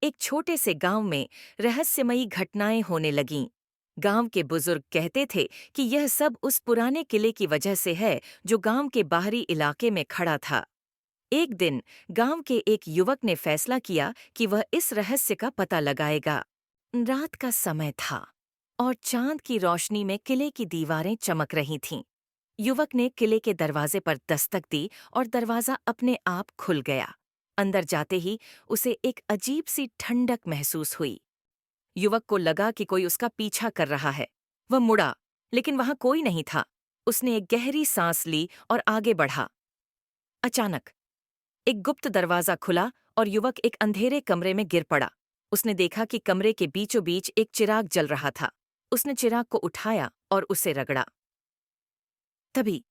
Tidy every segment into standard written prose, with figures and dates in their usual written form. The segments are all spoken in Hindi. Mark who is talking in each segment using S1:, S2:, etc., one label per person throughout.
S1: एक छोटे से गांव में रहस्यमयी घटनाएं होने लगीं। गांव के बुजुर्ग कहते थे कि यह सब उस पुराने किले की वजह से है जो गांव के बाहरी इलाके में खड़ा था। एक दिन गांव के एक युवक ने फैसला किया कि वह इस रहस्य का पता लगाएगा। रात का समय था और चांद की रोशनी में किले की दीवारें चमक रही थीं। युवक ने किले के दरवाजे पर दस्तक दी और दरवाजा अपने आप खुल गया। अंदर जाते ही उसे एक अजीब सी ठंडक महसूस हुई। युवक को लगा कि कोई उसका पीछा कर रहा है। वह मुड़ा, लेकिन वहां कोई नहीं था। उसने एक गहरी सांस ली और आगे बढ़ा। अचानक एक गुप्त दरवाजा खुला और युवक एक अंधेरे कमरे में गिर पड़ा। उसने देखा कि कमरे के बीचों बीच एक चिराग जल रहा था। उसने चिराग को उठाया और उसे रगड़ा। तभी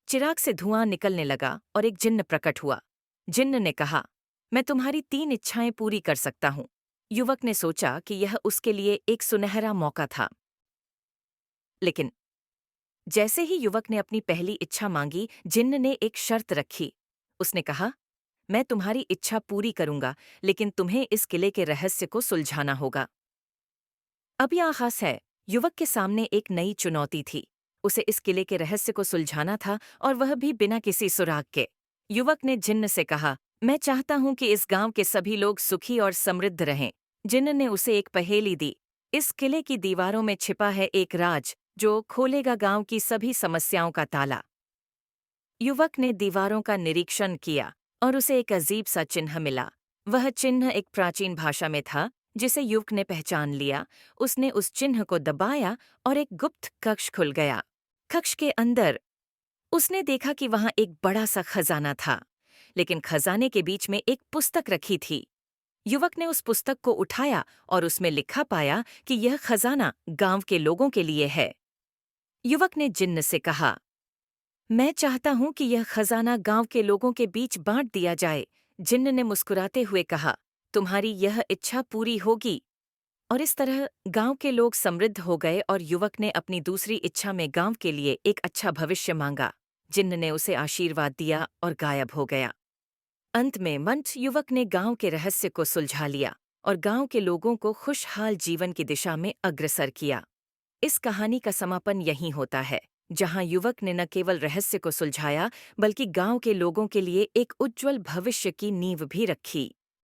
S1: चिराग से धुआं निकलने लगा और एक जिन्न प्रकट हुआ। जिन्न ने कहा, मैं तुम्हारी 3 इच्छाएं पूरी कर सकता हूं। युवक ने सोचा कि यह उसके लिए एक सुनहरा मौका था। लेकिन जैसे ही युवक ने अपनी पहली इच्छा मांगी, जिन्न ने एक शर्त रखी। उसने कहा, मैं तुम्हारी इच्छा पूरी करूंगा, लेकिन तुम्हें इस किले के रहस्य को सुलझाना होगा। अब यह खास है, युवक के सामने एक नई चुनौती थी। उसे इस किले के रहस्य को सुलझाना था और वह भी बिना किसी सुराग के। युवक ने जिन्न से कहा, मैं चाहता हूं कि इस गांव के सभी लोग सुखी और समृद्ध रहें। जिन्न ने उसे एक पहेली दी। इस किले की दीवारों में छिपा है एक राज जो खोलेगा गांव की सभी समस्याओं का ताला। युवक ने दीवारों का निरीक्षण किया और उसे एक अजीब सा चिन्ह मिला। वह चिन्ह एक प्राचीन भाषा में था जिसे युवक ने पहचान लिया। उसने उस चिन्ह को दबाया और एक गुप्त कक्ष खुल गया। कक्ष के अंदर उसने देखा कि वहां एक बड़ा सा खजाना था, लेकिन खजाने के बीच में एक पुस्तक रखी थी। युवक ने उस पुस्तक को उठाया और उसमें लिखा पाया कि यह खजाना गांव के लोगों के लिए है। युवक ने जिन्न से कहा, मैं चाहता हूं कि यह खजाना गांव के लोगों के बीच बांट दिया जाए। जिन्न ने मुस्कुराते हुए कहा, तुम्हारी यह इच्छा पूरी होगी। और इस तरह गांव के लोग समृद्ध हो गए और युवक ने अपनी दूसरी इच्छा में गांव के लिए एक अच्छा भविष्य मांगा। जिन्न ने उसे आशीर्वाद दिया और गायब हो गया। अंत में मंथ युवक ने गांव के रहस्य को सुलझा लिया और गांव के लोगों को खुशहाल जीवन की दिशा में अग्रसर किया। इस कहानी का समापन यहीं होता है, जहां युवक ने न केवल रहस्य को सुलझाया बल्कि गांव के लोगों के लिए एक उज्जवल भविष्य की नींव भी रखी।